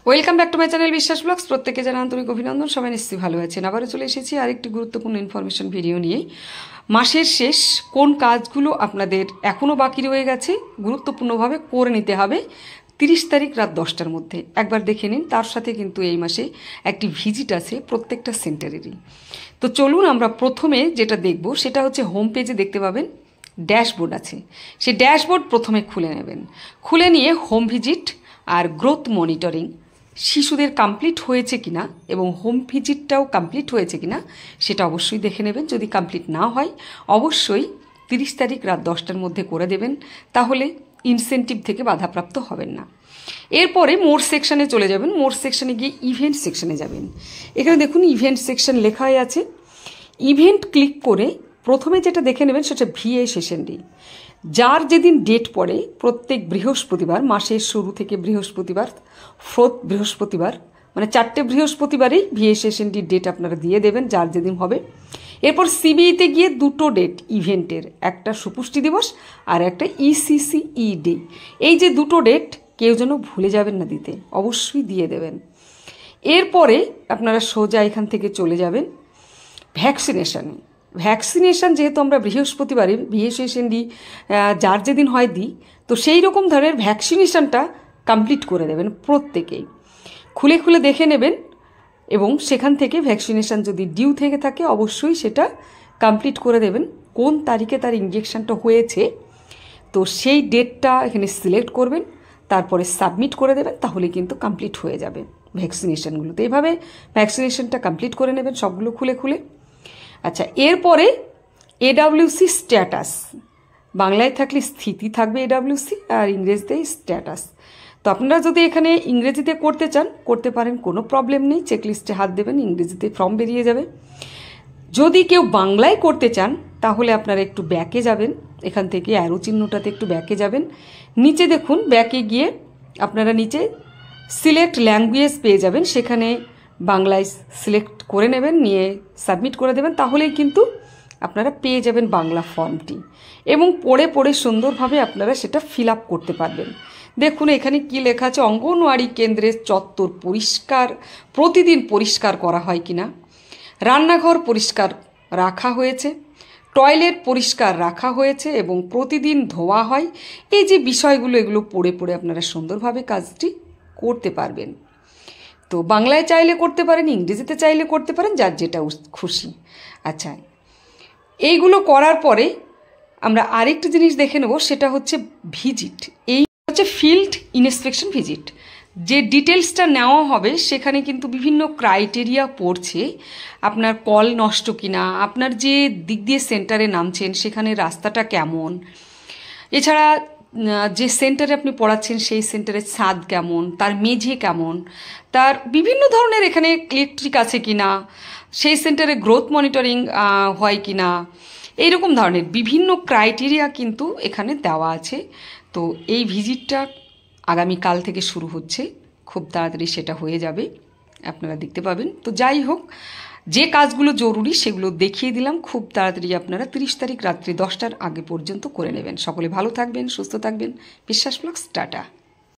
Welcome back to my channel বিশ্বাস blogs. প্রত্যেকে জানা আন্তরিক অভিনন্দন। সবাই নিশ্চয়ই ভালো আছেন। আবারও চলে এসেছি আরেকটি গুরুত্বপূর্ণ ইনফরমেশন ভিডিও নিয়ে। মাসের শেষ কোন কাজগুলো আপনাদের এখনও বাকি রয়ে গেছে গুরুত্বপূর্ণভাবে করে নিতে হবে 30 তারিখ রাত 10টার মধ্যে একবার দেখে নিন। তার সাথে কিন্তু এই মাসে একটি ভিজিট আছে প্রত্যেকটা সেন্টারেরই। তো চলুন আমরা প্রথমে যেটা দেখব সেটা হচ্ছে হোম পেজে দেখতে পাবেন ড্যাশবোর্ড আছে। সেই ড্যাশবোর্ড প্রথমে খুলে নেবেন। খুলে নিয়ে হোম ভিজিট আর গ্রোথ মনিটরিং শিশুদের কমপ্লিট হয়েছে কিনা এবং হোম ভিজিটটাও কমপ্লিট হয়েছে কিনা সেটা অবশ্যই দেখে নেবেন। যদি কমপ্লিট না হয় অবশ্যই 30 তারিখ রাত 10টার মধ্যে করে দেবেন, তাহলে ইনসেন্টিভ থেকে বাধাপ্রাপ্ত হবেন না। এরপরে মোর সেকশানে চলে যাবেন। মোর সেকশানে গিয়ে ইভেন্ট সেকশানে যাবেন। এখানে দেখুন ইভেন্ট সেকশন লেখাই আছে। ইভেন্ট ক্লিক করে প্রথমে যেটা দেখে নেবেন সেটা ভিএ সেশন ডে, যার যেদিন ডেট পড়ে প্রত্যেক বৃহস্পতিবার, মাসের শুরু থেকে বৃহস্পতিবার, ফোর্থ বৃহস্পতিবার, মানে 4টে বৃহস্পতিবারেই ভিএ সেশন ডির ডেট আপনারা দিয়ে দেবেন যার যেদিন হবে। এরপর সিবিইতে গিয়ে দুটো ডেট ইভেন্টের, একটা সুপুষ্টি দিবস আর একটা ইসিসিই ডে। এই যে দুটো ডেট কেউ যেন ভুলে যাবেন না দিতে, অবশ্যই দিয়ে দেবেন। এরপরে আপনারা সোজা এখান থেকে চলে যাবেন ভ্যাকসিনেশানে। ভ্যাকসিনেশান যেহেতু আমরা বৃহস্পতিবারে ভিএ সেশন ডি যার যেদিন হয় দিই, তো সেই রকম ধরনের ভ্যাকসিনেশানটা কমপ্লিট করে দেবেন প্রত্যেকেই। খুলে খুলে দেখে নেবেন এবং সেখান থেকে ভ্যাকসিনেশান যদি ডিউ থেকে থাকে অবশ্যই সেটা কমপ্লিট করে দেবেন। কোন তারিখে তার ইঞ্জেকশানটা হয়েছে তো সেই ডেটটা এখানে সিলেক্ট করবেন, তারপরে সাবমিট করে দেবেন, তাহলে কিন্তু কমপ্লিট হয়ে যাবে ভ্যাকসিনেশানগুলো। তো এইভাবে ভ্যাকসিনেশানটা কমপ্লিট করে নেবেন সবগুলো খুলে খুলে। আচ্ছা, এরপরে এডাব্লিউসি স্ট্যাটাস, বাংলায় থাকলে স্থিতি থাকবে এডাব্লিউসি আর ইংরেজিতে স্ট্যাটাস। তো আপনারা যদি এখানে ইংরেজিতে করতে চান করতে পারেন, কোনো প্রবলেম নেই। চেকলিস্টে হাত দেবেন, ইংরেজিতে ফর্ম বেরিয়ে যাবে। যদি কেউ বাংলায় করতে চান তাহলে আপনারা একটু ব্যাকে যাবেন, এখান থেকে অ্যারো চিহ্নটাতে একটু ব্যাকে যাবেন। নিচে দেখুন ব্যাকে গিয়ে আপনারা নিচে সিলেক্ট ল্যাঙ্গুয়েজ পেয়ে যাবেন, সেখানে বাংলায় সিলেক্ট করে নেবেন, নিয়ে সাবমিট করে দেবেন, তাহলেই কিন্তু আপনারা পেয়ে যাবেন বাংলা ফর্মটি এবং পড়ে পড়ে সুন্দরভাবে আপনারা সেটা ফিল আপ করতে পারবেন। দেখুন এখানে কি লেখা আছে, অঙ্গনওয়াড়ি কেন্দ্রের চত্বর পরিষ্কার প্রতিদিন পরিষ্কার করা হয় কিনা, রান্নাঘর পরিষ্কার রাখা হয়েছে, টয়লেট পরিষ্কার রাখা হয়েছে এবং প্রতিদিন ধোয়া হয়। এই যে বিষয়গুলো এগুলো পড়ে পড়ে আপনারা সুন্দরভাবে কাজটি করতে পারবেন। তো বাংলায় চাইলে করতে পারেন, ইংরেজিতে চাইলে করতে পারেন, যার যেটা খুশি। আচ্ছা, এইগুলো করার পরে আমরা আরেকটা জিনিস দেখে নেব, সেটা হচ্ছে ভিজিট। এই হচ্ছে ফিল্ড ইন্সপেকশন ভিজিট। যে ডিটেলসটা নেওয়া হবে সেখানে কিন্তু বিভিন্ন ক্রাইটেরিয়া পড়ছে, আপনার কল নষ্ট কিনা, আপনার যে দিক দিয়ে সেন্টারে নামছেন সেখানে রাস্তাটা কেমন, এছাড়া যে সেন্টারে আপনি পড়াচ্ছেন সেই সেন্টারের ছাদ কেমন, তার মেঝে কেমন, তার বিভিন্ন ধরনের এখানে ইলেকট্রিক আছে কিনা, সেই সেন্টারে গ্রোথ মনিটরিং হয় কিনা, এইরকম ধরনের বিভিন্ন ক্রাইটেরিয়া কিন্তু এখানে দেওয়া আছে। তো এই ভিজিটটা আগামীকাল থেকে শুরু হচ্ছে, খুব তাড়াতাড়ি সেটা হয়ে যাবে, আপনারা দেখতে পাবেন। তো যাই হোক, যে কাজগুলো জরুরি সেগুলো দেখিয়ে দিলাম। খুব তাড়াতাড়ি আপনারা 30 তারিখ রাত্রি 10টার আগে পর্যন্ত করে নেবেন। সকলে ভালো থাকবেন, সুস্থ থাকবেন। বিশ্বাস ব্লগস, টাটা।